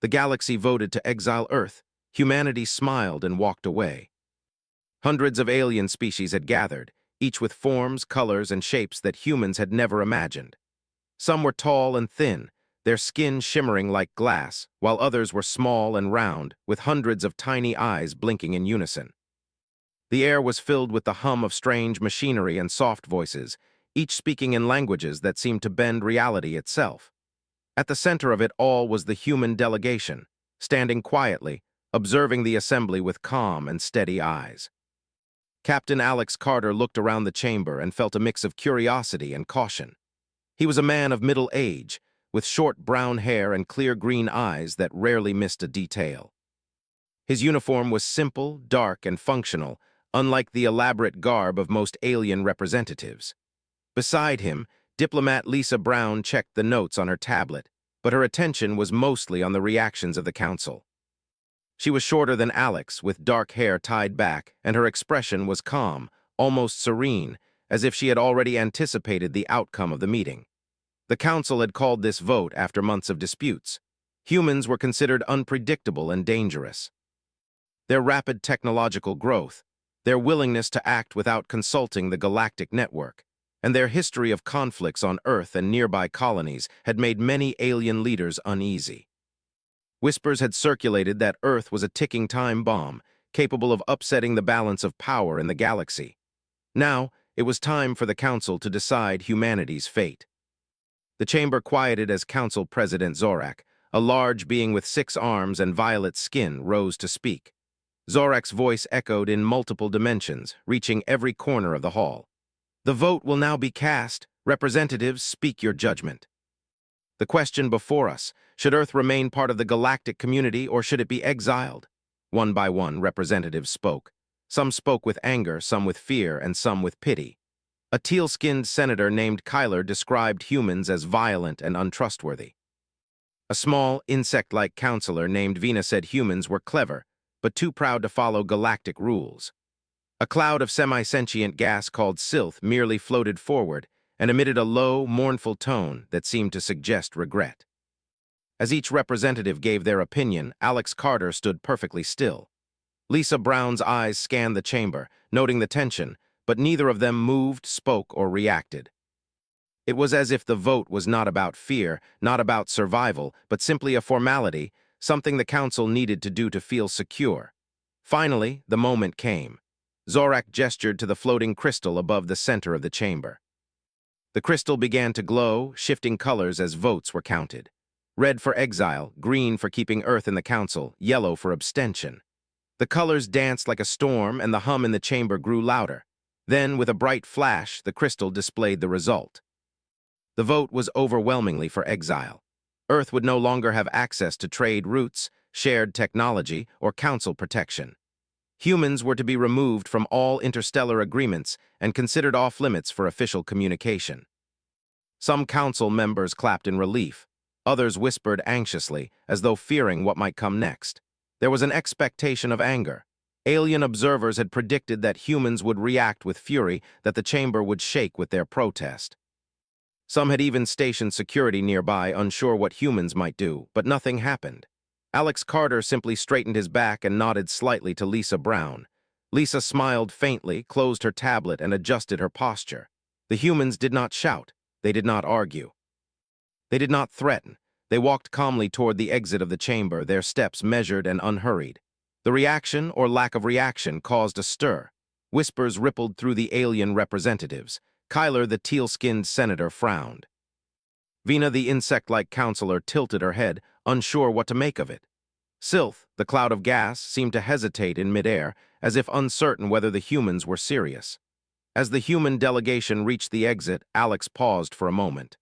The galaxy voted to exile Earth. Humanity smiled and walked away. Hundreds of alien species had gathered, each with forms, colors, and shapes that humans had never imagined. Some were tall and thin, their skin shimmering like glass, while others were small and round, with hundreds of tiny eyes blinking in unison. The air was filled with the hum of strange machinery and soft voices, each speaking in languages that seemed to bend reality itself. At the center of it all was the human delegation, standing quietly, observing the assembly with calm and steady eyes. Captain Alex Carter looked around the chamber and felt a mix of curiosity and caution. He was a man of middle age, with short brown hair and clear green eyes that rarely missed a detail. His uniform was simple, dark, and functional, unlike the elaborate garb of most alien representatives. Beside him, diplomat Lisa Brown checked the notes on her tablet, but her attention was mostly on the reactions of the council. She was shorter than Alex, with dark hair tied back, and her expression was calm, almost serene, as if she had already anticipated the outcome of the meeting. The council had called this vote after months of disputes. Humans were considered unpredictable and dangerous. Their rapid technological growth, their willingness to act without consulting the galactic network, and their history of conflicts on Earth and nearby colonies had made many alien leaders uneasy. Whispers had circulated that Earth was a ticking time bomb, capable of upsetting the balance of power in the galaxy. Now, it was time for the Council to decide humanity's fate. The chamber quieted as Council President Zorak, a large being with 6 arms and violet skin, rose to speak. Zorak's voice echoed in multiple dimensions, reaching every corner of the hall. The vote will now be cast. Representatives, speak your judgment. The question before us, should Earth remain part of the galactic community or should it be exiled? One by one, representatives spoke. Some spoke with anger, some with fear, and some with pity. A teal-skinned senator named Kyler described humans as violent and untrustworthy. A small, insect-like counselor named Vina said humans were clever, but too proud to follow galactic rules. A cloud of semi-sentient gas called Sylph merely floated forward and emitted a low, mournful tone that seemed to suggest regret. As each representative gave their opinion, Alex Carter stood perfectly still. Lisa Brown's eyes scanned the chamber, noting the tension, but neither of them moved, spoke, or reacted. It was as if the vote was not about fear, not about survival, but simply a formality, something the council needed to do to feel secure. Finally, the moment came. Zorak gestured to the floating crystal above the center of the chamber. The crystal began to glow, shifting colors as votes were counted. Red for exile, green for keeping Earth in the council, yellow for abstention. The colors danced like a storm and the hum in the chamber grew louder. Then, with a bright flash, the crystal displayed the result. The vote was overwhelmingly for exile. Earth would no longer have access to trade routes, shared technology, or council protection. Humans were to be removed from all interstellar agreements and considered off-limits for official communication. Some council members clapped in relief. Others whispered anxiously, as though fearing what might come next. There was an expectation of anger. Alien observers had predicted that humans would react with fury, that the chamber would shake with their protest. Some had even stationed security nearby, unsure what humans might do, but nothing happened. Alex Carter simply straightened his back and nodded slightly to Lisa Brown. Lisa smiled faintly, closed her tablet, and adjusted her posture. The humans did not shout. They did not argue. They did not threaten. They walked calmly toward the exit of the chamber, their steps measured and unhurried. The reaction, or lack of reaction, caused a stir. Whispers rippled through the alien representatives. Kyler, the teal-skinned senator, frowned. Vina, the insect-like counselor, tilted her head, unsure what to make of it. Sylph, the cloud of gas, seemed to hesitate in midair, as if uncertain whether the humans were serious. As the human delegation reached the exit, Alex paused for a moment.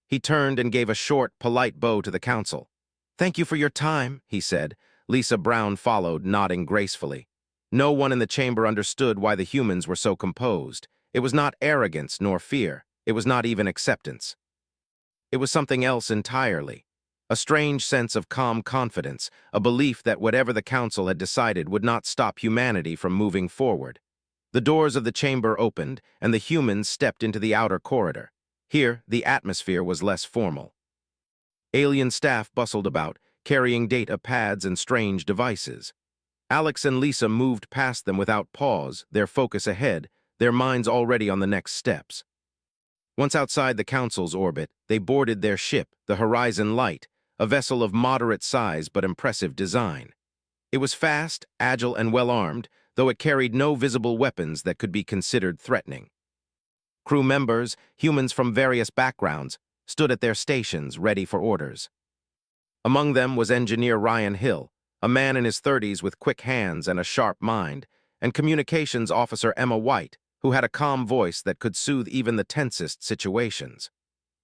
He turned and gave a short, polite bow to the council. "Thank you for your time," he said. Lisa Brown followed, nodding gracefully. No one in the chamber understood why the humans were so composed. It was not arrogance nor fear. It was not even acceptance. It was something else entirely. A strange sense of calm confidence, a belief that whatever the council had decided would not stop humanity from moving forward. The doors of the chamber opened, and the humans stepped into the outer corridor. Here, the atmosphere was less formal. Alien staff bustled about, carrying data pads and strange devices. Alex and Lisa moved past them without pause, their focus ahead, their minds already on the next steps. Once outside the Council's orbit, they boarded their ship, the Horizon Light, a vessel of moderate size but impressive design. It was fast, agile, and well-armed, though it carried no visible weapons that could be considered threatening. Crew members, humans from various backgrounds, stood at their stations, ready for orders. Among them was engineer Ryan Hill, a man in his 30s with quick hands and a sharp mind, and communications officer Emma White, who had a calm voice that could soothe even the tensest situations.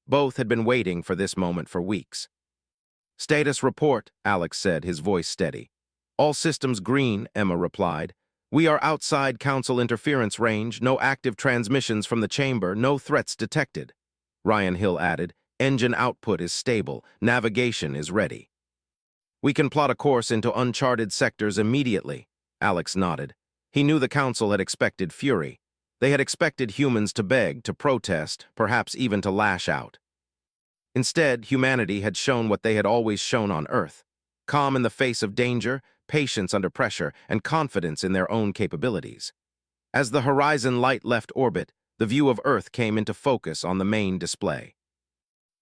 Both had been waiting for this moment for weeks. "Status report," Alex said, his voice steady. "All systems green," Emma replied. "We are outside Council interference range, no active transmissions from the chamber, no threats detected." Ryan Hill added, "Engine output is stable, navigation is ready." "We can plot a course into uncharted sectors immediately," Alex nodded. He knew the Council had expected fury. They had expected humans to beg, to protest, perhaps even to lash out. Instead, humanity had shown what they had always shown on Earth: calm in the face of danger, patience under pressure, and confidence in their own capabilities. As the Horizon Light left orbit, the view of Earth came into focus on the main display.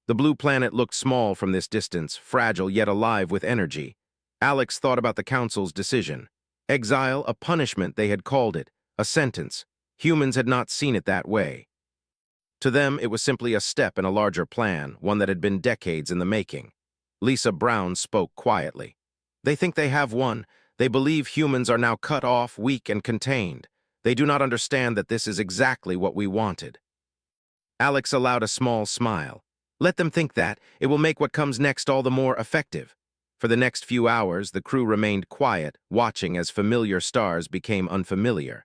The blue planet looked small from this distance, fragile yet alive with energy. Alex thought about the Council's decision. Exile, a punishment they had called it, a sentence. Humans had not seen it that way. To them, it was simply a step in a larger plan, one that had been decades in the making. Lisa Brown spoke quietly. "They think they have won. They believe humans are now cut off, weak, and contained. They do not understand that this is exactly what we wanted." Alex allowed a small smile. "Let them think that. It will make what comes next all the more effective." For the next few hours, the crew remained quiet, watching as familiar stars became unfamiliar.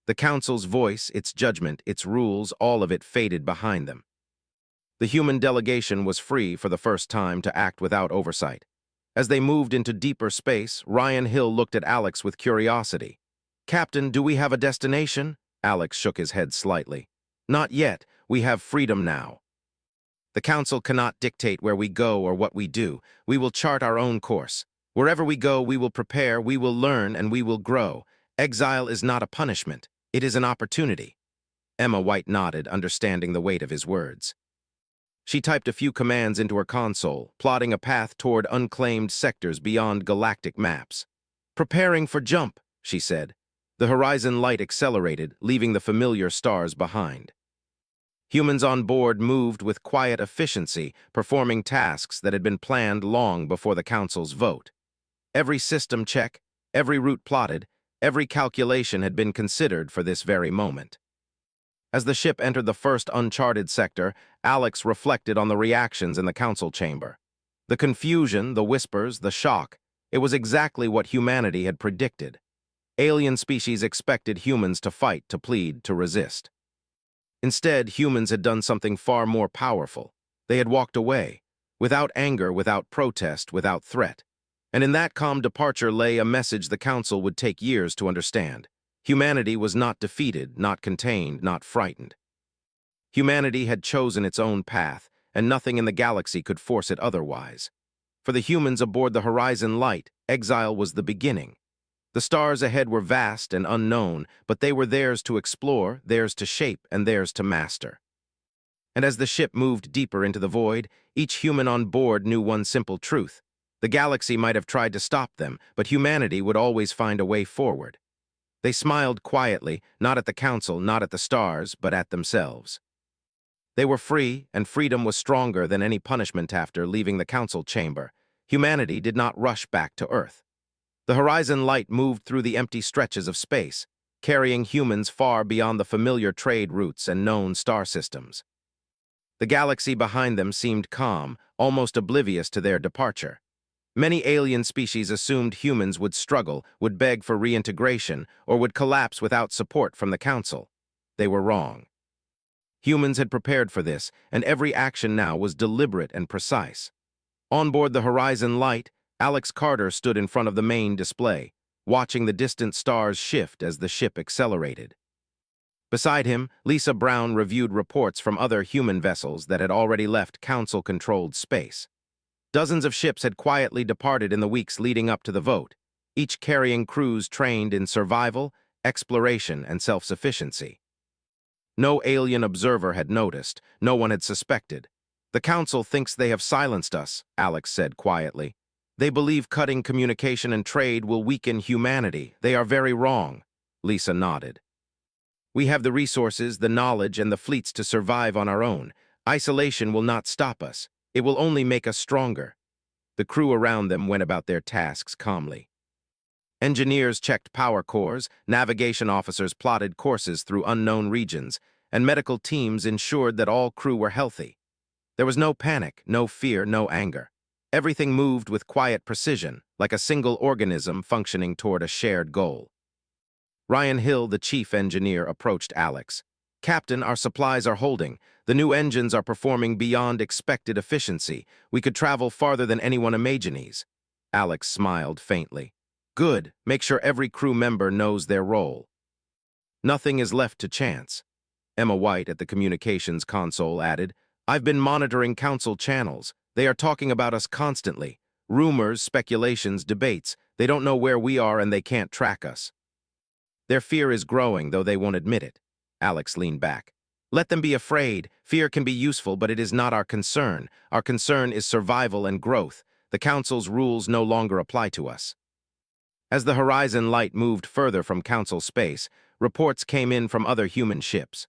The Council's voice, its judgment, its rules, all of it faded behind them. The human delegation was free for the first time to act without oversight. As they moved into deeper space, Ryan Hill looked at Alex with curiosity. "Captain, do we have a destination?" Alex shook his head slightly. "Not yet. We have freedom now. The Council cannot dictate where we go or what we do. We will chart our own course. Wherever we go, we will prepare, we will learn, and we will grow. Exile is not a punishment. It is an opportunity." Emma White nodded, understanding the weight of his words. She typed a few commands into her console, plotting a path toward unclaimed sectors beyond galactic maps. "Preparing for jump," she said. The Horizon Light accelerated, leaving the familiar stars behind. Humans on board moved with quiet efficiency, performing tasks that had been planned long before the Council's vote. Every system check, every route plotted, every calculation had been considered for this very moment. As the ship entered the first uncharted sector, Alex reflected on the reactions in the Council chamber. The confusion, the whispers, the shock, it was exactly what humanity had predicted. Alien species expected humans to fight, to plead, to resist. Instead, humans had done something far more powerful. They had walked away, without anger, without protest, without threat. And in that calm departure lay a message the Council would take years to understand. Humanity was not defeated, not contained, not frightened. Humanity had chosen its own path, and nothing in the galaxy could force it otherwise. For the humans aboard the Horizon Light, exile was the beginning. The stars ahead were vast and unknown, but they were theirs to explore, theirs to shape, and theirs to master. And as the ship moved deeper into the void, each human on board knew one simple truth. The galaxy might have tried to stop them, but humanity would always find a way forward. They smiled quietly, not at the Council, not at the stars, but at themselves. They were free, and freedom was stronger than any punishment after leaving the Council chamber. Humanity did not rush back to Earth. The Horizon Light moved through the empty stretches of space, carrying humans far beyond the familiar trade routes and known star systems. The galaxy behind them seemed calm, almost oblivious to their departure. Many alien species assumed humans would struggle, would beg for reintegration, or would collapse without support from the Council. They were wrong. Humans had prepared for this, and every action now was deliberate and precise. On board the Horizon Light, Alex Carter stood in front of the main display, watching the distant stars shift as the ship accelerated. Beside him, Lisa Brown reviewed reports from other human vessels that had already left Council-controlled space. Dozens of ships had quietly departed in the weeks leading up to the vote, each carrying crews trained in survival, exploration, and self-sufficiency. No alien observer had noticed, no one had suspected. "The Council thinks they have silenced us," Alex said quietly. "They believe cutting communication and trade will weaken humanity. They are very wrong." Lisa nodded. "We have the resources, the knowledge, and the fleets to survive on our own. Isolation will not stop us. It will only make us stronger." The crew around them went about their tasks calmly. Engineers checked power cores, navigation officers plotted courses through unknown regions, and medical teams ensured that all crew were healthy. There was no panic, no fear, no anger. Everything moved with quiet precision, like a single organism functioning toward a shared goal. Ryan Hill, the chief engineer, approached Alex. "Captain, our supplies are holding. The new engines are performing beyond expected efficiency. We could travel farther than anyone imagines." Alex smiled faintly. "Good. Make sure every crew member knows their role." "Nothing is left to chance." Emma White at the communications console added, "I've been monitoring council channels. They are talking about us constantly. Rumors, speculations, debates. They don't know where we are and they can't track us." "Their fear is growing, though they won't admit it." Alex leaned back. "Let them be afraid. Fear can be useful, but it is not our concern. Our concern is survival and growth. The Council's rules no longer apply to us." As the Horizon Light moved further from Council space, reports came in from other human ships.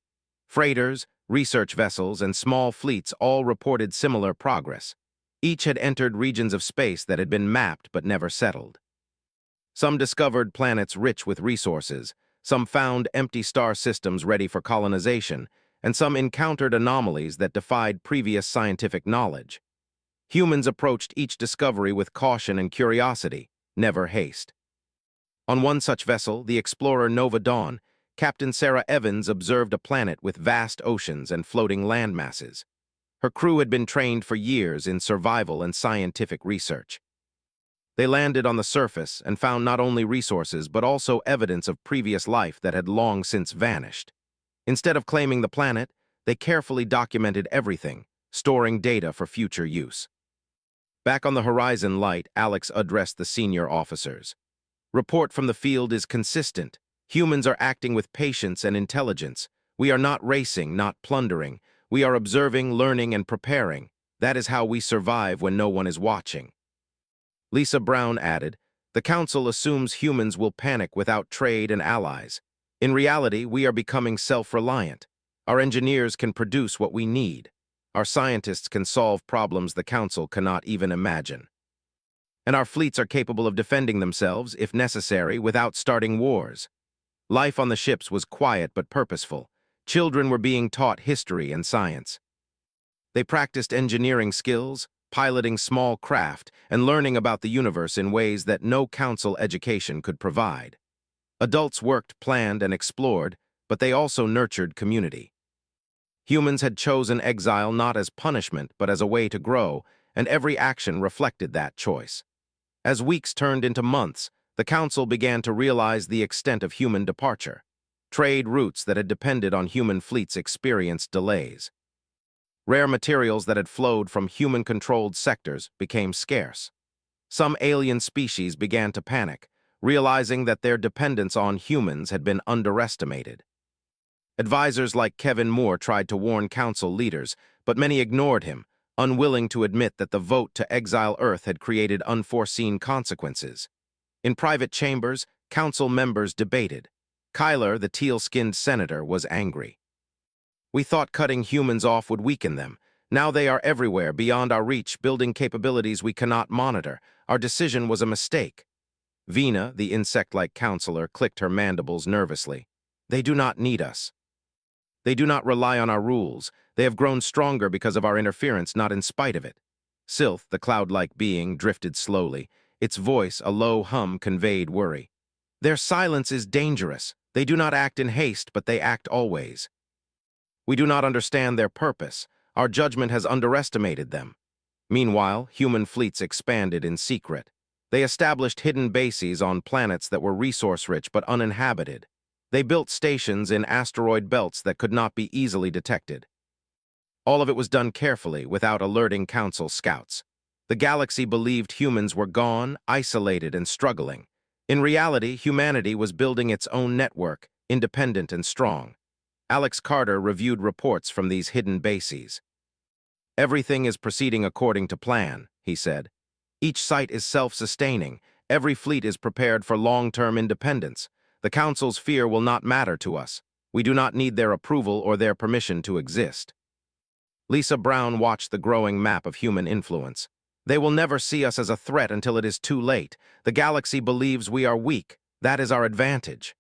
Freighters, research vessels, and small fleets all reported similar progress. Each had entered regions of space that had been mapped but never settled. Some discovered planets rich with resources, some found empty star systems ready for colonization, and some encountered anomalies that defied previous scientific knowledge. Humans approached each discovery with caution and curiosity, never haste. On one such vessel, the explorer Nova Dawn, Captain Sarah Evans observed a planet with vast oceans and floating land masses. Her crew had been trained for years in survival and scientific research. They landed on the surface and found not only resources but also evidence of previous life that had long since vanished. Instead of claiming the planet, they carefully documented everything, storing data for future use. Back on the Horizon Light, Alex addressed the senior officers. "Report from the field is consistent. Humans are acting with patience and intelligence. We are not racing, not plundering. We are observing, learning, and preparing. That is how we survive when no one is watching." Lisa Brown added, "The Council assumes humans will panic without trade and allies. In reality, we are becoming self-reliant. Our engineers can produce what we need. Our scientists can solve problems the Council cannot even imagine. And our fleets are capable of defending themselves, if necessary, without starting wars." Life on the ships was quiet but purposeful. Children were being taught history and science. They practiced engineering skills, piloting small craft, and learning about the universe in ways that no council education could provide. Adults worked, planned, and explored, but they also nurtured community. Humans had chosen exile not as punishment, but as a way to grow, and every action reflected that choice. As weeks turned into months, the Council began to realize the extent of human departure. Trade routes that had depended on human fleets experienced delays. Rare materials that had flowed from human-controlled sectors became scarce. Some alien species began to panic, realizing that their dependence on humans had been underestimated. Advisors like Kevin Moore tried to warn Council leaders, but many ignored him, unwilling to admit that the vote to exile Earth had created unforeseen consequences. In private chambers, Council members debated. Kyler, the teal-skinned senator, was angry. "We thought cutting humans off would weaken them. Now they are everywhere, beyond our reach, building capabilities we cannot monitor. Our decision was a mistake." Vina, the insect-like counselor, clicked her mandibles nervously. "They do not need us. They do not rely on our rules. They have grown stronger because of our interference, not in spite of it." Sylph, the cloud-like being, drifted slowly. Its voice, a low hum, conveyed worry. "Their silence is dangerous. They do not act in haste, but they act always. We do not understand their purpose. Our judgment has underestimated them." Meanwhile, human fleets expanded in secret. They established hidden bases on planets that were resource-rich but uninhabited. They built stations in asteroid belts that could not be easily detected. All of it was done carefully, without alerting Council scouts. The galaxy believed humans were gone, isolated, and struggling. In reality, humanity was building its own network, independent and strong. Alex Carter reviewed reports from these hidden bases. "Everything is proceeding according to plan," he said. "Each site is self-sustaining. Every fleet is prepared for long-term independence. The Council's fear will not matter to us. We do not need their approval or their permission to exist." Lisa Brown watched the growing map of human influence. "They will never see us as a threat until it is too late. The galaxy believes we are weak. That is our advantage."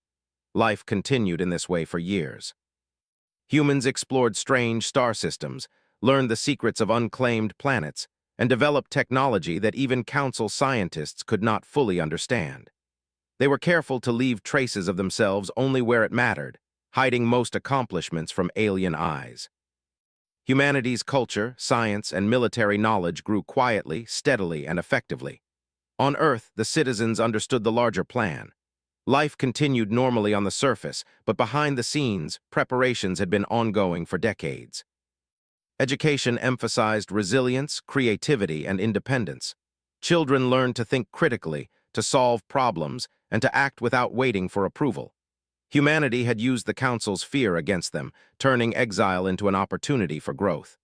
Life continued in this way for years. Humans explored strange star systems, learned the secrets of unclaimed planets, and developed technology that even Council scientists could not fully understand. They were careful to leave traces of themselves only where it mattered, hiding most accomplishments from alien eyes. Humanity's culture, science, and military knowledge grew quietly, steadily, and effectively. On Earth, the citizens understood the larger plan. Life continued normally on the surface, but behind the scenes, preparations had been ongoing for decades. Education emphasized resilience, creativity, and independence. Children learned to think critically, to solve problems, and to act without waiting for approval. Humanity had used the Council's fear against them, turning exile into an opportunity for growth.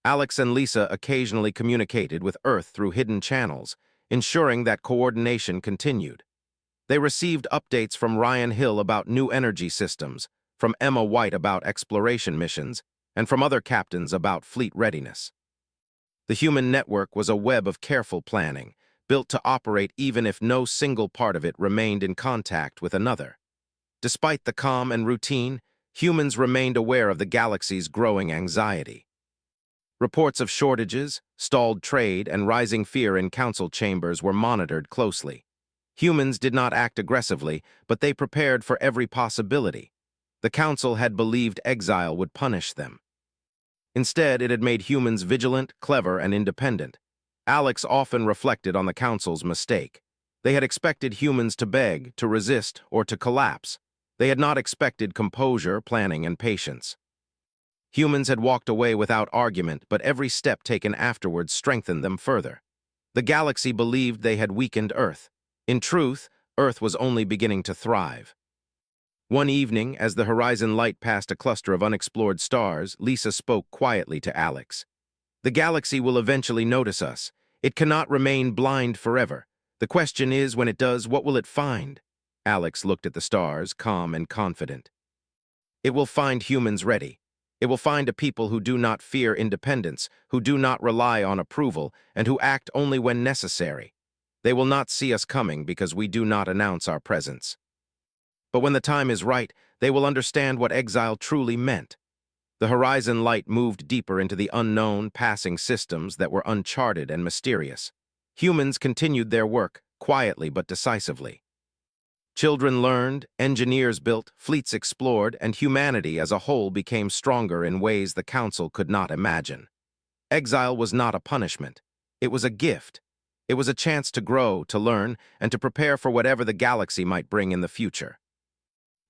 Alex and Lisa occasionally communicated with Earth through hidden channels, ensuring that coordination continued. They received updates from Ryan Hill about new energy systems, from Emma White about exploration missions, and from other captains about fleet readiness. The human network was a web of careful planning, built to operate even if no single part of it remained in contact with another. Despite the calm and routine, humans remained aware of the galaxy's growing anxiety. Reports of shortages, stalled trade, and rising fear in council chambers were monitored closely. Humans did not act aggressively, but they prepared for every possibility. The council had believed exile would punish them. Instead, it had made humans vigilant, clever, and independent. Alex often reflected on the council's mistake. They had expected humans to beg, to resist, or to collapse. They had not expected composure, planning, and patience. Humans had walked away without argument, but every step taken afterwards strengthened them further. The galaxy believed they had weakened Earth. In truth, Earth was only beginning to thrive. One evening, as the horizon light passed a cluster of unexplored stars, Lisa spoke quietly to Alex. "The galaxy will eventually notice us. It cannot remain blind forever. The question is, when it does, what will it find?" Alex looked at the stars, calm and confident. "It will find humans ready. It will find a people who do not fear independence, who do not rely on approval, and who act only when necessary. They will not see us coming because we do not announce our presence. But when the time is right, they will understand what exile truly meant." The horizon light moved deeper into the unknown, passing systems that were uncharted and mysterious. Humans continued their work, quietly but decisively. Children learned, engineers built, fleets explored, and humanity as a whole became stronger in ways the Council could not imagine. Exile was not a punishment. It was a gift. It was a chance to grow, to learn, and to prepare for whatever the galaxy might bring in the future.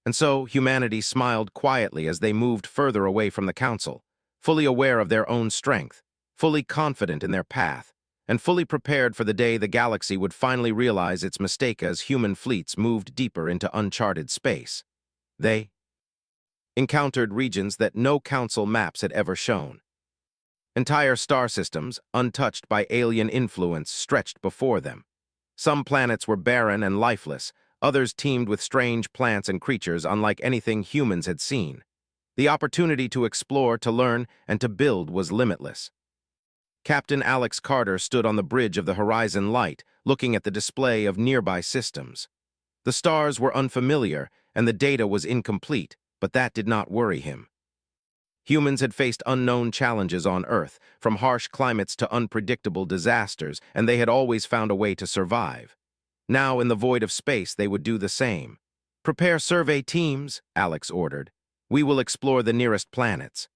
And so, humanity smiled quietly as they moved further away from the Council, fully aware of their own strength, fully confident in their path, and fully prepared for the day the galaxy would finally realize its mistake as human fleets moved deeper into uncharted space. They encountered regions that no Council maps had ever shown. Entire star systems, untouched by alien influence, stretched before them. Some planets were barren and lifeless, others teemed with strange plants and creatures unlike anything humans had seen. The opportunity to explore, to learn, and to build was limitless. Captain Alex Carter stood on the bridge of the horizon light, looking at the display of nearby systems. The stars were unfamiliar, and the data was incomplete, but that did not worry him. Humans had faced unknown challenges on Earth, from harsh climates to unpredictable disasters, and they had always found a way to survive. Now, in the void of space, they would do the same. "Prepare survey teams," Alex ordered. "We will explore the nearest planets.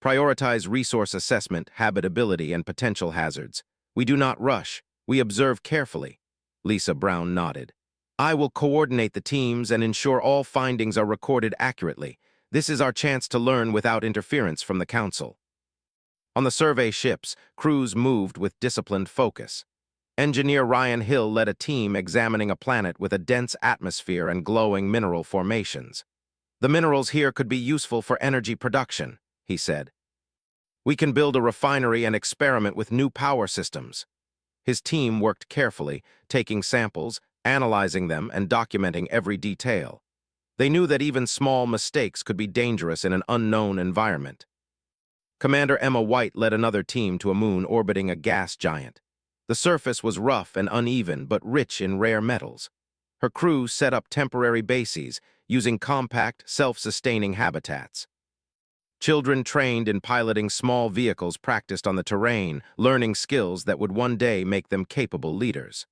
Prioritize resource assessment, habitability, and potential hazards. We do not rush. We observe carefully." Lisa Brown nodded. "I will coordinate the teams and ensure all findings are recorded accurately. This is our chance to learn without interference from the Council." On the survey ships, crews moved with disciplined focus. Engineer Ryan Hill led a team examining a planet with a dense atmosphere and glowing mineral formations. "The minerals here could be useful for energy production," he said. "We can build a refinery and experiment with new power systems." His team worked carefully, taking samples, analyzing them, and documenting every detail. They knew that even small mistakes could be dangerous in an unknown environment. Commander Emma White led another team to a moon orbiting a gas giant. The surface was rough and uneven, but rich in rare metals. Her crew set up temporary bases, using compact, self-sustaining habitats. Children trained in piloting small vehicles practiced on the terrain, learning skills that would one day make them capable leaders.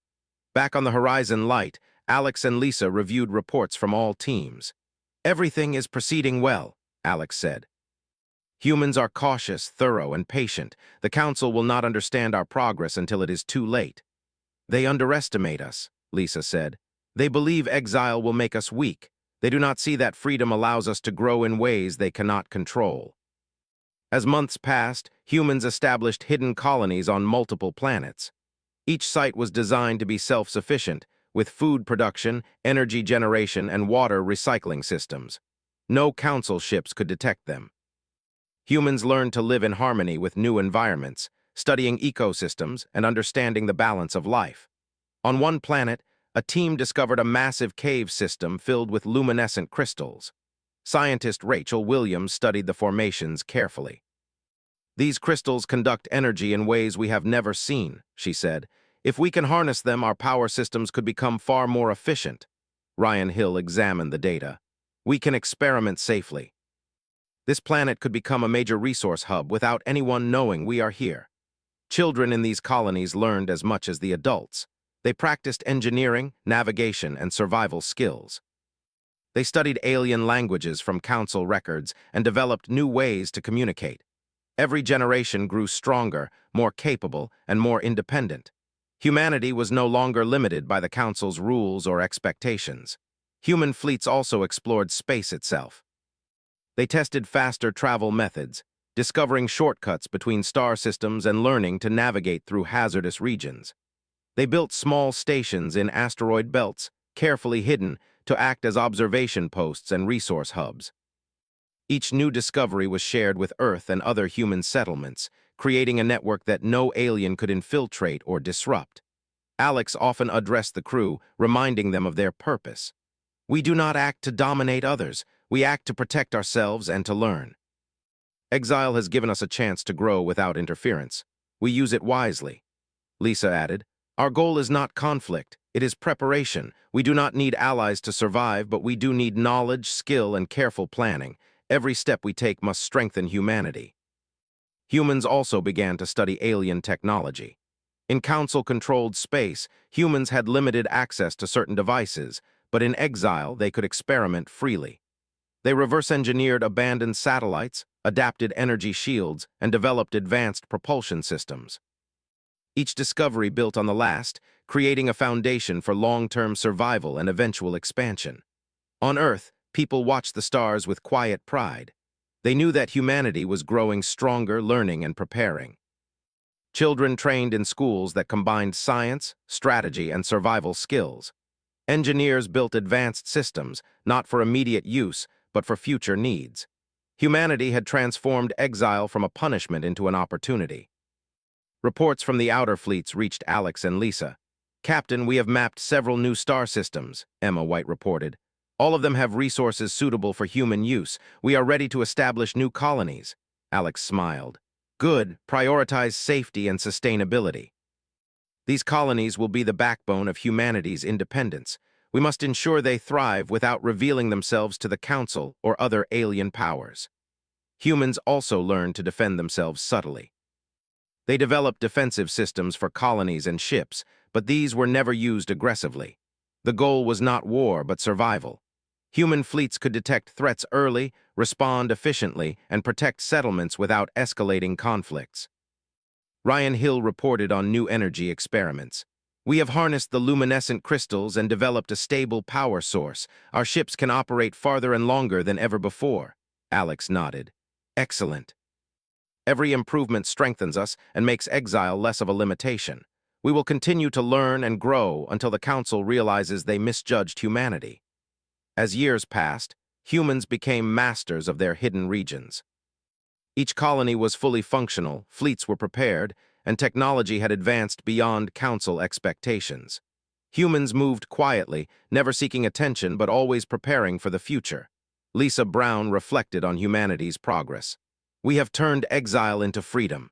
Back on the Horizon Light, Alex and Lisa reviewed reports from all teams. "Everything is proceeding well," Alex said. "Humans are cautious, thorough, and patient. The Council will not understand our progress until it is too late." "They underestimate us," Lisa said. "They believe exile will make us weak. They do not see that freedom allows us to grow in ways they cannot control." As months passed, humans established hidden colonies on multiple planets. Each site was designed to be self-sufficient, with food production, energy generation, and water recycling systems. No Council ships could detect them. Humans learned to live in harmony with new environments, studying ecosystems and understanding the balance of life. On one planet, a team discovered a massive cave system filled with luminescent crystals. Scientist Rachel Williams studied the formations carefully. "These crystals conduct energy in ways we have never seen," she said. "If we can harness them, our power systems could become far more efficient." Ryan Hill examined the data. "We can experiment safely. This planet could become a major resource hub without anyone knowing we are here." Children in these colonies learned as much as the adults. They practiced engineering, navigation, and survival skills. They studied alien languages from Council records and developed new ways to communicate. Every generation grew stronger, more capable, and more independent. Humanity was no longer limited by the Council's rules or expectations. Human fleets also explored space itself. They tested faster travel methods, discovering shortcuts between star systems and learning to navigate through hazardous regions. They built small stations in asteroid belts, carefully hidden, to act as observation posts and resource hubs. Each new discovery was shared with Earth and other human settlements, creating a network that no alien could infiltrate or disrupt. Alex often addressed the crew, reminding them of their purpose. "We do not act to dominate others. We act to protect ourselves and to learn. Exile has given us a chance to grow without interference. We use it wisely." Lisa added, "Our goal is not conflict. It is preparation. We do not need allies to survive, but we do need knowledge, skill, and careful planning. Every step we take must strengthen humanity." Humans also began to study alien technology. In Council-controlled space, humans had limited access to certain devices, but in exile they could experiment freely. They reverse-engineered abandoned satellites, adapted energy shields, and developed advanced propulsion systems. Each discovery built on the last, creating a foundation for long-term survival and eventual expansion. On Earth, people watched the stars with quiet pride. They knew that humanity was growing stronger, learning, and preparing. Children trained in schools that combined science, strategy, and survival skills. Engineers built advanced systems, not for immediate use, but for future needs. Humanity had transformed exile from a punishment into an opportunity. Reports from the outer fleets reached Alex and Lisa. "Captain, we have mapped several new star systems," Emma White reported. "All of them have resources suitable for human use. We are ready to establish new colonies." Alex smiled. "Good. Prioritize safety and sustainability. These colonies will be the backbone of humanity's independence. We must ensure they thrive without revealing themselves to the Council or other alien powers." Humans also learned to defend themselves subtly. They developed defensive systems for colonies and ships, but these were never used aggressively. The goal was not war, but survival. Human fleets could detect threats early, respond efficiently, and protect settlements without escalating conflicts. Ryan Hill reported on new energy experiments. "We have harnessed the luminescent crystals and developed a stable power source. Our ships can operate farther and longer than ever before." Alex nodded. "Excellent." Every improvement strengthens us and makes exile less of a limitation. We will continue to learn and grow until the Council realizes they misjudged humanity. As years passed, humans became masters of their hidden regions. Each colony was fully functional, fleets were prepared, and technology had advanced beyond Council expectations. Humans moved quietly, never seeking attention but always preparing for the future. Lisa Brown reflected on humanity's progress. We have turned exile into freedom.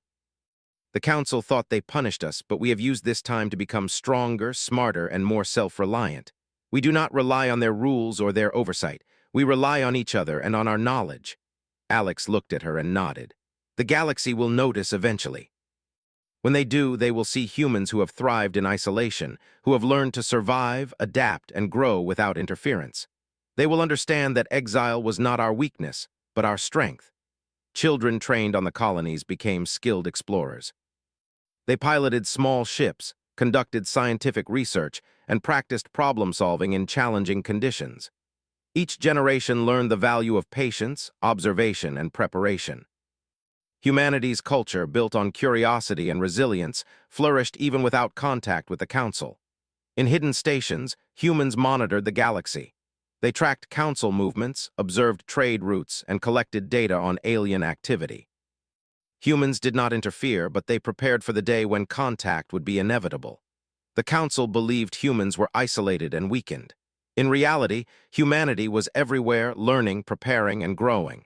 The Council thought they punished us, but we have used this time to become stronger, smarter, and more self-reliant. We do not rely on their rules or their oversight. We rely on each other and on our knowledge. Alex looked at her and nodded. The galaxy will notice eventually. When they do, they will see humans who have thrived in isolation, who have learned to survive, adapt, and grow without interference. They will understand that exile was not our weakness, but our strength. Children trained on the colonies became skilled explorers. They piloted small ships, conducted scientific research, and practiced problem-solving in challenging conditions. Each generation learned the value of patience, observation, and preparation. Humanity's culture, built on curiosity and resilience, flourished even without contact with the Council. In hidden stations, humans monitored the galaxy. They tracked Council movements, observed trade routes, and collected data on alien activity. Humans did not interfere, but they prepared for the day when contact would be inevitable. The Council believed humans were isolated and weakened. In reality, humanity was everywhere, learning, preparing, and growing.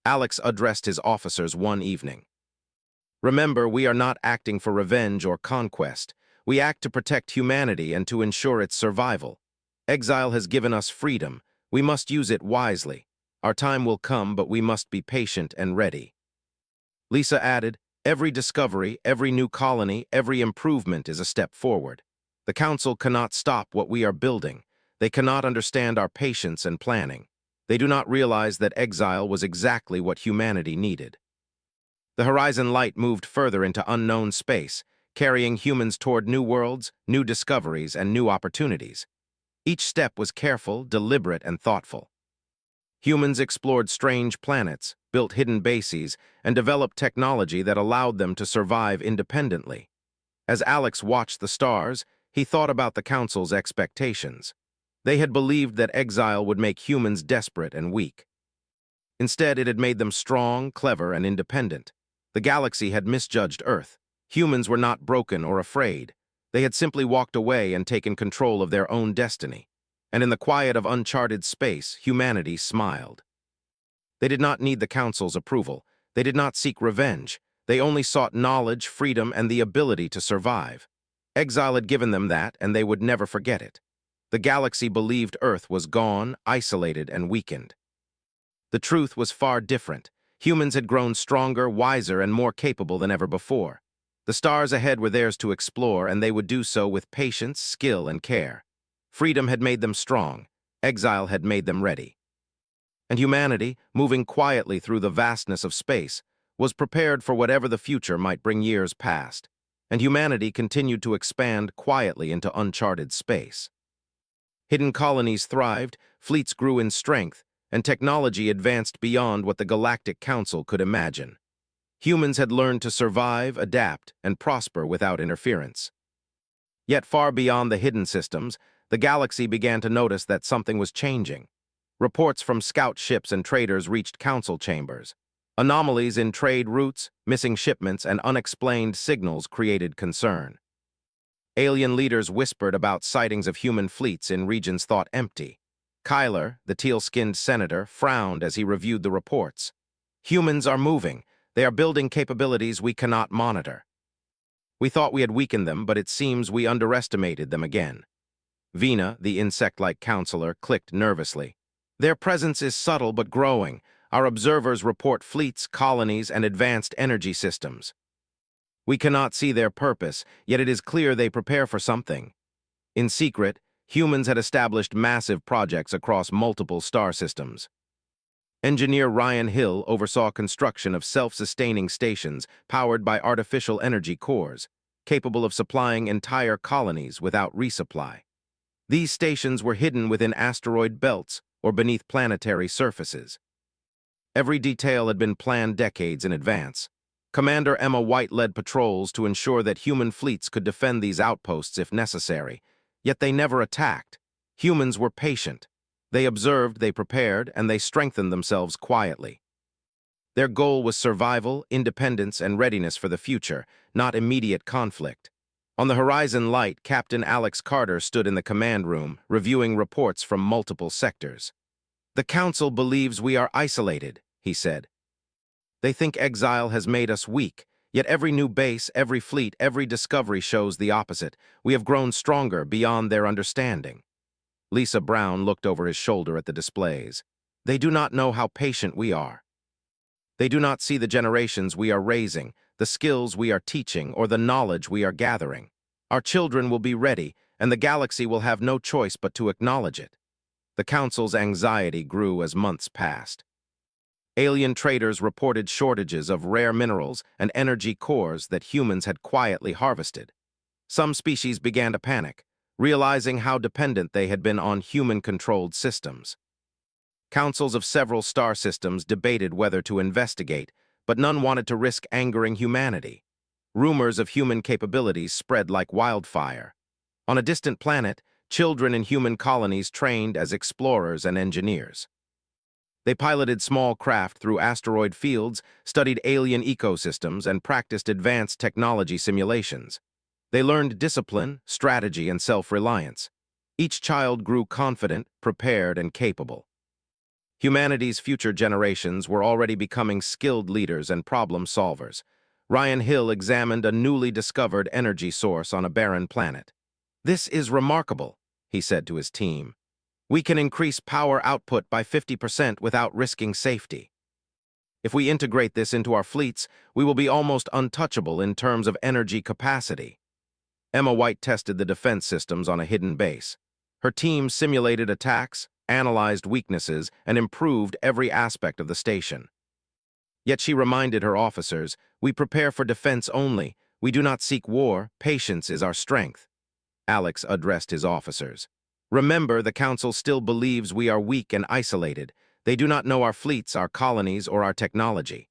Alex addressed his officers one evening. Remember, we are not acting for revenge or conquest. We act to protect humanity and to ensure its survival. Exile has given us freedom. We must use it wisely. Our time will come, but we must be patient and ready. Lisa added, every discovery, every new colony, every improvement is a step forward. The Council cannot stop what we are building. They cannot understand our patience and planning. They do not realize that exile was exactly what humanity needed. The Horizon Light moved further into unknown space, carrying humans toward new worlds, new discoveries, and new opportunities. Each step was careful, deliberate, and thoughtful. Humans explored strange planets, built hidden bases, and developed technology that allowed them to survive independently. As Alex watched the stars, he thought about the Council's expectations. They had believed that exile would make humans desperate and weak. Instead, it had made them strong, clever, and independent. The galaxy had misjudged Earth. Humans were not broken or afraid. They had simply walked away and taken control of their own destiny. And in the quiet of uncharted space, humanity smiled. They did not need the Council's approval. They did not seek revenge. They only sought knowledge, freedom, and the ability to survive. Exile had given them that, and they would never forget it. The galaxy believed Earth was gone, isolated, and weakened. The truth was far different. Humans had grown stronger, wiser, and more capable than ever before. The stars ahead were theirs to explore, and they would do so with patience, skill, and care. Freedom had made them strong. Exile had made them ready. And humanity, moving quietly through the vastness of space, was prepared for whatever the future might bring years past. And humanity continued to expand quietly into uncharted space. Hidden colonies thrived, fleets grew in strength, and technology advanced beyond what the Galactic Council could imagine. Humans had learned to survive, adapt, and prosper without interference. Yet far beyond the hidden systems, the galaxy began to notice that something was changing. Reports from scout ships and traders reached council chambers. Anomalies in trade routes, missing shipments, and unexplained signals created concern. Alien leaders whispered about sightings of human fleets in regions thought empty. Kyler, the teal-skinned senator, frowned as he reviewed the reports. Humans are moving. They are building capabilities we cannot monitor. We thought we had weakened them, but it seems we underestimated them again. Vina, the insect-like counselor, clicked nervously. Their presence is subtle but growing. Our observers report fleets, colonies, and advanced energy systems. We cannot see their purpose, yet it is clear they prepare for something. In secret, humans had established massive projects across multiple star systems. Engineer Ryan Hill oversaw construction of self-sustaining stations powered by artificial energy cores, capable of supplying entire colonies without resupply. These stations were hidden within asteroid belts or beneath planetary surfaces. Every detail had been planned decades in advance. Commander Emma White led patrols to ensure that human fleets could defend these outposts if necessary, yet they never attacked. Humans were patient. They observed, they prepared, and they strengthened themselves quietly. Their goal was survival, independence, and readiness for the future, not immediate conflict. On the horizon light, Captain Alex Carter stood in the command room, reviewing reports from multiple sectors. "The Council believes we are isolated," he said. "They think exile has made us weak, yet every new base, every fleet, every discovery shows the opposite. We have grown stronger beyond their understanding." Lisa Brown looked over his shoulder at the displays. "They do not know how patient we are. They do not see the generations we are raising, the skills we are teaching, or the knowledge we are gathering. Our children will be ready, and the galaxy will have no choice but to acknowledge it." The Council's anxiety grew as months passed. Alien traders reported shortages of rare minerals and energy cores that humans had quietly harvested. Some species began to panic, realizing how dependent they had been on human-controlled systems. Councils of several star systems debated whether to investigate, but none wanted to risk angering humanity. Rumors of human capabilities spread like wildfire. On a distant planet, children in human colonies trained as explorers and engineers. They piloted small craft through asteroid fields, studied alien ecosystems, and practiced advanced technology simulations. They learned discipline, strategy, and self-reliance. Each child grew confident, prepared, and capable. Humanity's future generations were already becoming skilled leaders and problem solvers. Ryan Hill examined a newly discovered energy source on a barren planet. "This is remarkable," he said to his team. "We can increase power output by 50% without risking safety. If we integrate this into our fleets, we will be almost untouchable in terms of energy capacity." Emma White tested the defense systems on a hidden base. Her team simulated attacks, analyzed weaknesses, and improved every aspect of the station. Yet she reminded her officers, "We prepare for defense only. We do not seek war. Patience is our strength." Alex addressed his officers. "Remember, the Council still believes we are weak and isolated. They do not know our fleets, our colonies, or our technology.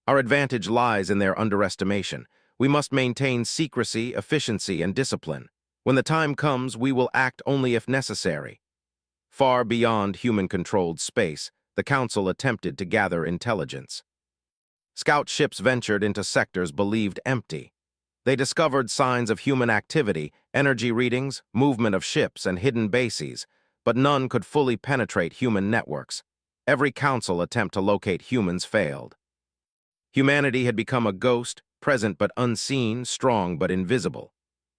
Our advantage lies in their underestimation. We must maintain secrecy, efficiency, and discipline. When the time comes, we will act only if necessary." Far beyond human-controlled space, the Council attempted to gather intelligence. Scout ships ventured into sectors believed empty. They discovered signs of human activity, energy readings, movement of ships, and hidden bases, but none could fully penetrate human networks. Every Council attempt to locate humans failed. Humanity had become a ghost, present but unseen, strong but invisible.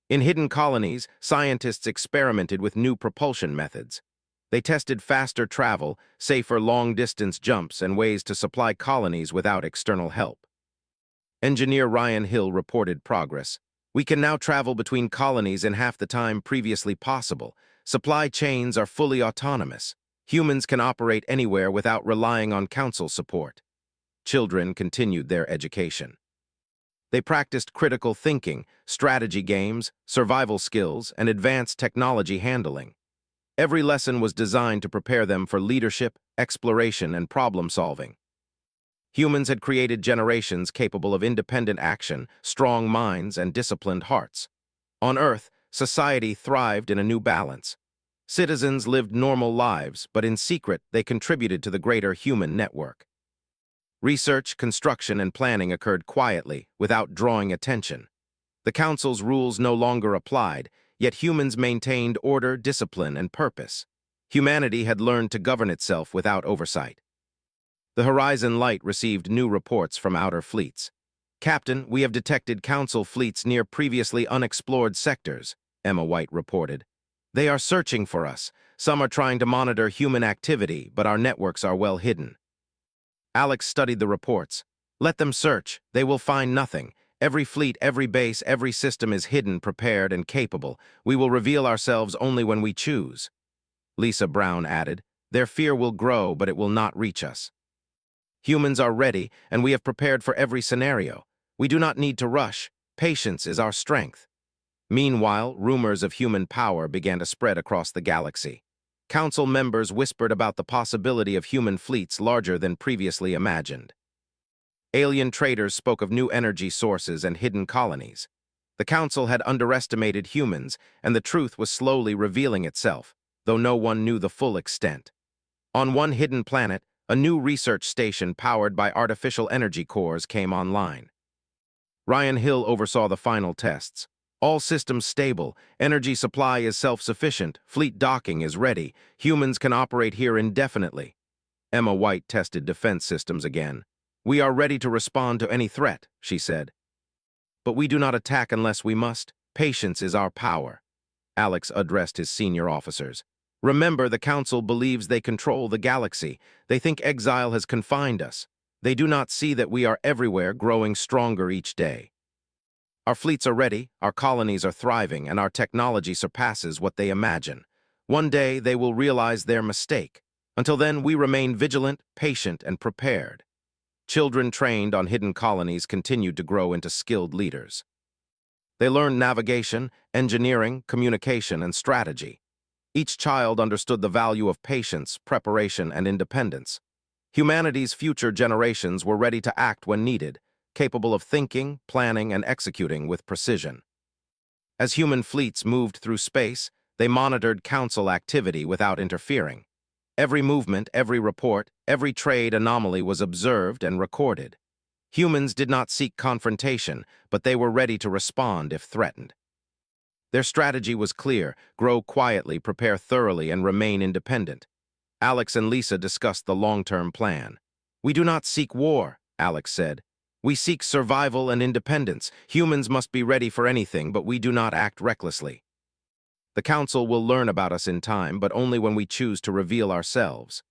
In hidden colonies, scientists experimented with new propulsion methods. They tested faster travel, safer long-distance jumps, and ways to supply colonies without external help. Engineer Ryan Hill reported progress. "We can now travel between colonies in half the time previously possible. Supply chains are fully autonomous. Humans can operate anywhere without relying on Council support." Children continued their education. They practiced critical thinking, strategy games, survival skills, and advanced technology handling. Every lesson was designed to prepare them for leadership, exploration, and problem-solving. Humans had created generations capable of independent action, strong minds, and disciplined hearts. On Earth, society thrived in a new balance. Citizens lived normal lives, but in secret, they contributed to the greater human network. Research, construction, and planning occurred quietly, without drawing attention. The Council's rules no longer applied, yet humans maintained order, discipline, and purpose. Humanity had learned to govern itself without oversight. The Horizon Light received new reports from outer fleets. "Captain, we have detected Council fleets near previously unexplored sectors," Emma White reported. "They are searching for us. Some are trying to monitor human activity, but our networks are well hidden." Alex studied the reports. "Let them search. They will find nothing. Every fleet, every base, every system is hidden, prepared, and capable. We will reveal ourselves only when we choose." Lisa Brown added, "Their fear will grow, but it will not reach us. Humans are ready, and we have prepared for every scenario. We do not need to rush. Patience is our strength." Meanwhile, rumors of human power began to spread across the galaxy. Council members whispered about the possibility of human fleets larger than previously imagined. Alien traders spoke of new energy sources and hidden colonies. The Council had underestimated humans, and the truth was slowly revealing itself, though no one knew the full extent. On one hidden planet, a new research station powered by artificial energy cores came online. Ryan Hill oversaw the final tests. All systems stable, energy supply is self-sufficient, fleet docking is ready, humans can operate here indefinitely. Emma White tested defense systems again. "We are ready to respond to any threat," she said. "But we do not attack unless we must. Patience is our power." Alex addressed his senior officers. "Remember, the Council believes they control the galaxy. They think exile has confined us. They do not see that we are everywhere, growing stronger each day. Our fleets are ready, our colonies are thriving, and our technology surpasses what they imagine. One day, they will realize their mistake. Until then, we remain vigilant, patient, and prepared." Children trained on hidden colonies continued to grow into skilled leaders. They learned navigation, engineering, communication, and strategy. Each child understood the value of patience, preparation, and independence. Humanity's future generations were ready to act when needed, capable of thinking, planning, and executing with precision. As human fleets moved through space, they monitored Council activity without interfering. Every movement, every report, every trade anomaly was observed and recorded. Humans did not seek confrontation, but they were ready to respond if threatened. Their strategy was clear: grow quietly, prepare thoroughly, and remain independent. Alex and Lisa discussed the long-term plan. "We do not seek war," Alex said. "We seek survival and independence. Humans must be ready for anything, but we do not act recklessly. The Council will learn about us in time, but only when we choose to reveal ourselves."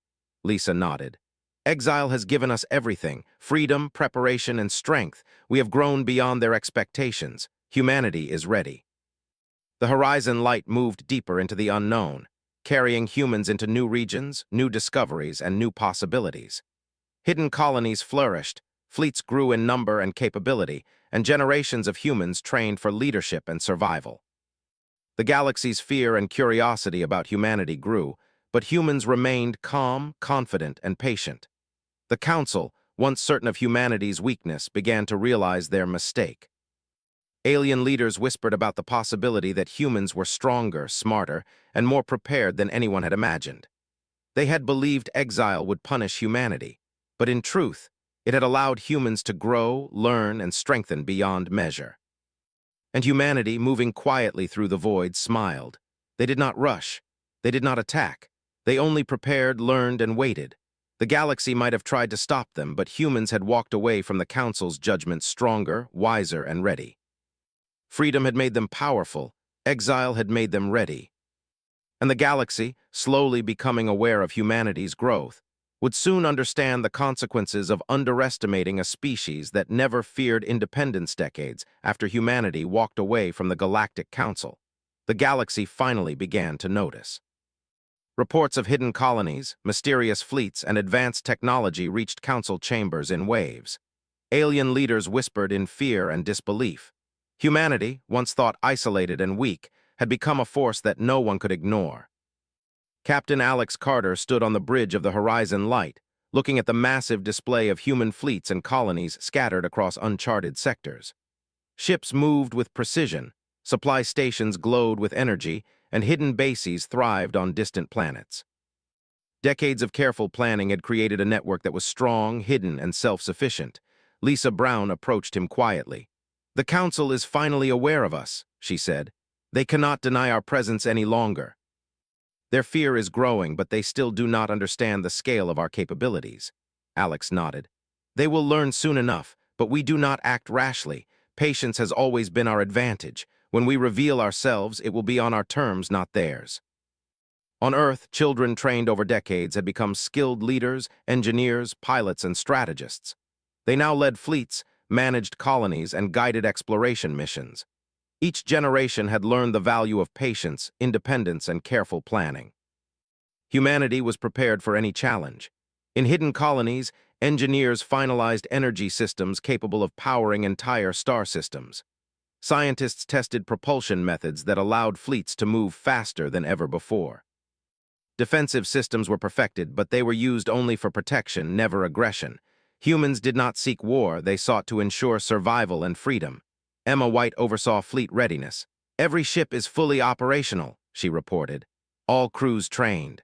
Lisa nodded. "Exile has given us everything: freedom, preparation, and strength. We have grown beyond their expectations. Humanity is ready." The Horizon Light moved deeper into the unknown, carrying humans into new regions, new discoveries, and new possibilities. Hidden colonies flourished, fleets grew in number and capability, and generations of humans trained for leadership and survival. The galaxy's fear and curiosity about humanity grew, but humans remained calm, confident, and patient. The Council, once certain of humanity's weakness, began to realize their mistake. Alien leaders whispered about the possibility that humans were stronger, smarter, and more prepared than anyone had imagined. They had believed exile would punish humanity, but in truth, it had allowed humans to grow, learn, and strengthen beyond measure. And humanity, moving quietly through the void, smiled. They did not rush. They did not attack. They only prepared, learned, and waited. The galaxy might have tried to stop them, but humans had walked away from the Council's judgment stronger, wiser, and ready. Freedom had made them powerful. Exile had made them ready. And the galaxy, slowly becoming aware of humanity's growth, would soon understand the consequences of underestimating a species that never feared independence. Decades after humanity walked away from the Galactic Council, the galaxy finally began to notice. Reports of hidden colonies, mysterious fleets, and advanced technology reached Council chambers in waves. Alien leaders whispered in fear and disbelief. Humanity, once thought isolated and weak, had become a force that no one could ignore. Captain Alex Carter stood on the bridge of the Horizon Light, looking at the massive display of human fleets and colonies scattered across uncharted sectors. Ships moved with precision, supply stations glowed with energy, and hidden bases thrived on distant planets. Decades of careful planning had created a network that was strong, hidden, and self-sufficient. Lisa Brown approached him quietly. "The Council is finally aware of us," she said. "They cannot deny our presence any longer. Their fear is growing, but they still do not understand the scale of our capabilities." Alex nodded. "They will learn soon enough, but we do not act rashly. Patience has always been our advantage. When we reveal ourselves, it will be on our terms, not theirs." On Earth, children trained over decades had become skilled leaders, engineers, pilots, and strategists. They now led fleets, managed colonies, and guided exploration missions. Each generation had learned the value of patience, independence, and careful planning. Humanity was prepared for any challenge. In hidden colonies, engineers finalized energy systems capable of powering entire star systems. Scientists tested propulsion methods that allowed fleets to move faster than ever before. Defensive systems were perfected, but they were used only for protection, never aggression. Humans did not seek war, they sought to ensure survival and freedom. Emma White oversaw fleet readiness. "Every ship is fully operational," she reported. "All crews trained.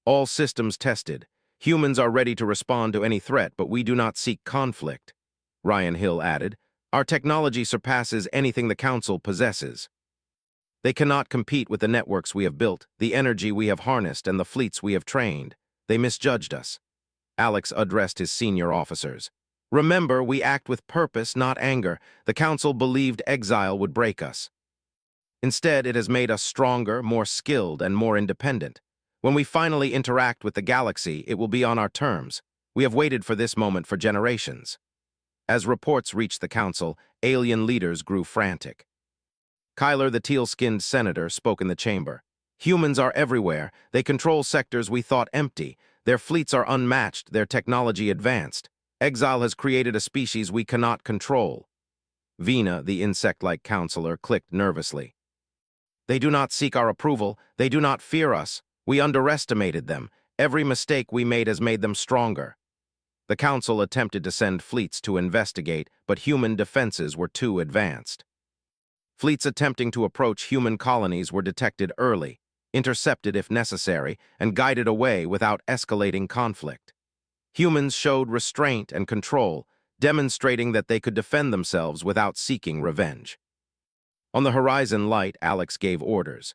All systems tested. Humans are ready to respond to any threat, but we do not seek conflict," Ryan Hill added. "Our technology surpasses anything the Council possesses. They cannot compete with the networks we have built, the energy we have harnessed, and the fleets we have trained. They misjudged us." Alex addressed his senior officers. "Remember, we act with purpose, not anger. The Council believed exile would break us. Instead, it has made us stronger, more skilled, and more independent. When we finally interact with the galaxy, it will be on our terms. We have waited for this moment for generations." As reports reached the Council, alien leaders grew frantic. Kyler, the teal-skinned senator, spoke in the chamber. "Humans are everywhere. They control sectors we thought empty. Their fleets are unmatched, their technology advanced. Exile has created a species we cannot control." Vina, the insect-like counselor, clicked nervously. "They do not seek our approval. They do not fear us. We underestimated them. Every mistake we made has made them stronger." The Council attempted to send fleets to investigate, but human defenses were too advanced. Fleets attempting to approach human colonies were detected early, intercepted if necessary, and guided away without escalating conflict. Humans showed restraint and control, demonstrating that they could defend themselves without seeking revenge. On the horizon light, Alex gave orders.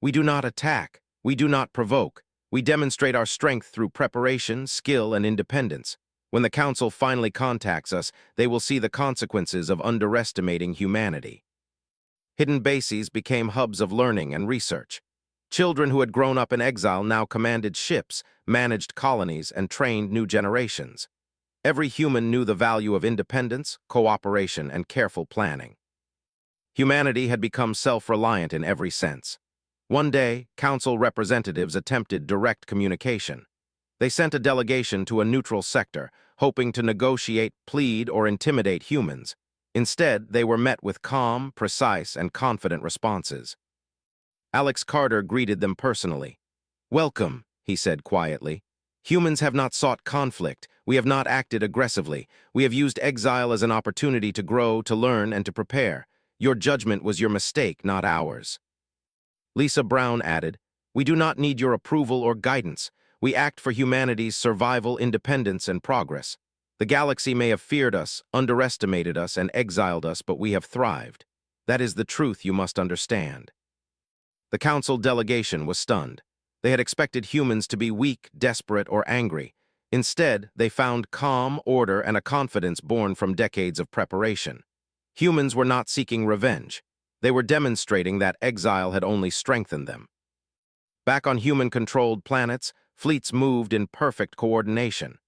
"We do not attack. We do not provoke. We demonstrate our strength through preparation, skill, and independence. When the Council finally contacts us, they will see the consequences of underestimating humanity." Hidden bases became hubs of learning and research. Children who had grown up in exile now commanded ships, managed colonies, and trained new generations. Every human knew the value of independence, cooperation, and careful planning. Humanity had become self-reliant in every sense. One day, Council representatives attempted direct communication. They sent a delegation to a neutral sector, hoping to negotiate, plead, or intimidate humans. Instead, they were met with calm, precise, and confident responses. Alex Carter greeted them personally. "Welcome," he said quietly. "Humans have not sought conflict. We have not acted aggressively. We have used exile as an opportunity to grow, to learn, and to prepare. Your judgment was your mistake, not ours." Lisa Brown added, "We do not need your approval or guidance. We act for humanity's survival, independence, and progress. The galaxy may have feared us, underestimated us, and exiled us, but we have thrived. That is the truth you must understand." The Council delegation was stunned. They had expected humans to be weak, desperate, or angry. Instead, they found calm, order, and a confidence born from decades of preparation. Humans were not seeking revenge. They were demonstrating that exile had only strengthened them. Back on human-controlled planets, fleets moved in perfect coordination.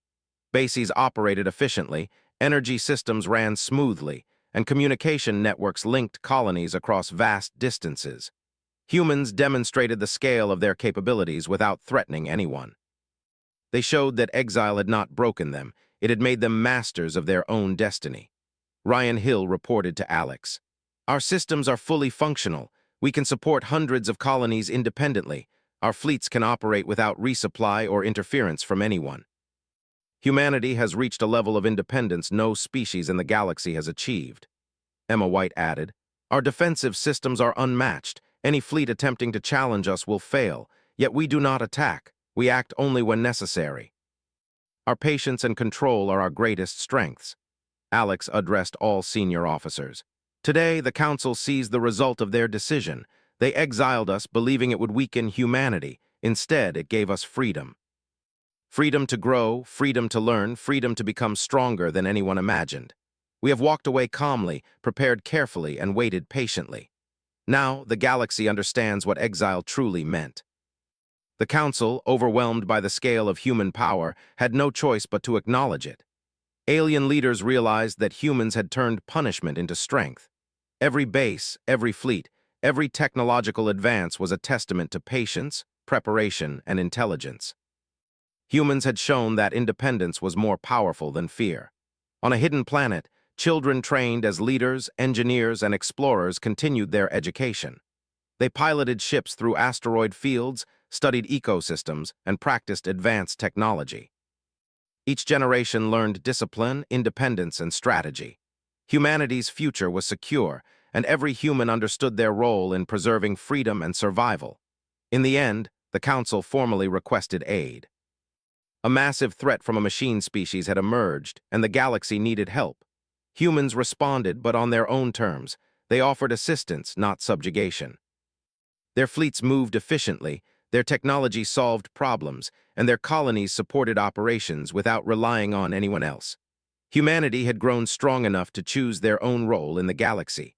Bases operated efficiently, energy systems ran smoothly, and communication networks linked colonies across vast distances. Humans demonstrated the scale of their capabilities without threatening anyone. They showed that exile had not broken them, it had made them masters of their own destiny. Ryan Hill reported to Alex, "Our systems are fully functional. We can support hundreds of colonies independently. Our fleets can operate without resupply or interference from anyone. Humanity has reached a level of independence no species in the galaxy has achieved." Emma White added, "Our defensive systems are unmatched. Any fleet attempting to challenge us will fail, yet we do not attack. We act only when necessary. Our patience and control are our greatest strengths." Alex addressed all senior officers. "Today, the Council sees the result of their decision. They exiled us, believing it would weaken humanity. Instead, it gave us freedom. Freedom to grow, freedom to learn, freedom to become stronger than anyone imagined. We have walked away calmly, prepared carefully, and waited patiently. Now, the galaxy understands what exile truly meant." The Council, overwhelmed by the scale of human power, had no choice but to acknowledge it. Alien leaders realized that humans had turned punishment into strength. Every base, every fleet, every technological advance was a testament to patience, preparation, and intelligence. Humans had shown that independence was more powerful than fear. On a hidden planet, children trained as leaders, engineers, and explorers continued their education. They piloted ships through asteroid fields, studied ecosystems, and practiced advanced technology. Each generation learned discipline, independence, and strategy. Humanity's future was secure, and every human understood their role in preserving freedom and survival. In the end, the Council formally requested aid. A massive threat from a machine species had emerged, and the galaxy needed help. Humans responded, but on their own terms. They offered assistance, not subjugation. Their fleets moved efficiently, their technology solved problems, and their colonies supported operations without relying on anyone else. Humanity had grown strong enough to choose their own role in the galaxy.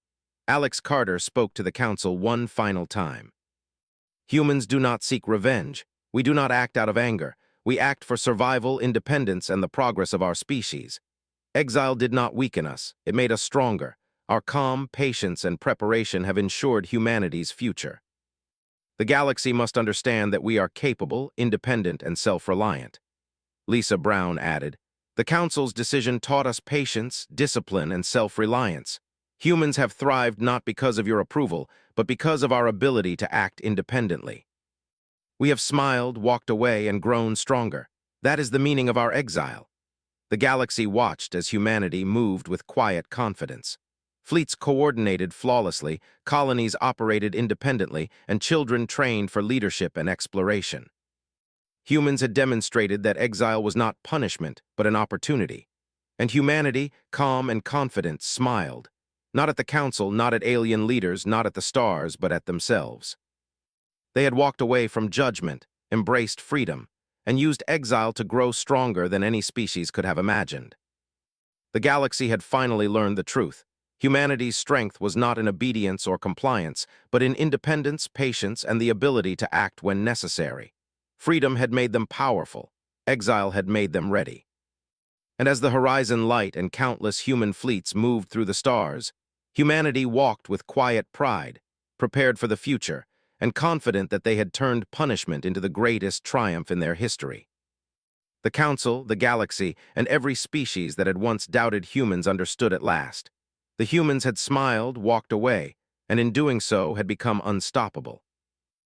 Alex Carter spoke to the Council one final time. Humans do not seek revenge. We do not act out of anger. We act for survival, independence, and the progress of our species. Exile did not weaken us. It made us stronger. Our calm, patience, and preparation have ensured humanity's future. The galaxy must understand that we are capable, independent, and self-reliant. Lisa Brown added, "The Council's decision taught us patience, discipline, and self-reliance. Humans have thrived not because of your approval, but because of our ability to act independently. We have smiled, walked away, and grown stronger. That is the meaning of our exile." The galaxy watched as humanity moved with quiet confidence. Fleets coordinated flawlessly, colonies operated independently, and children trained for leadership and exploration. Humans had demonstrated that exile was not punishment, but an opportunity. And humanity, calm and confident, smiled. Not at the Council, not at alien leaders, not at the stars, but at themselves. They had walked away from judgment, embraced freedom, and used exile to grow stronger than any species could have imagined. The galaxy had finally learned the truth. Humanity's strength was not in obedience or compliance, but in independence, patience, and the ability to act when necessary. Freedom had made them powerful. Exile had made them ready. And as the horizon light and countless human fleets moved through the stars, humanity walked with quiet pride, prepared for the future, and confident that they had turned punishment into the greatest triumph in their history. The Council, the galaxy, and every species that had once doubted humans understood at last. The humans had smiled, walked away, and in doing so had become unstoppable.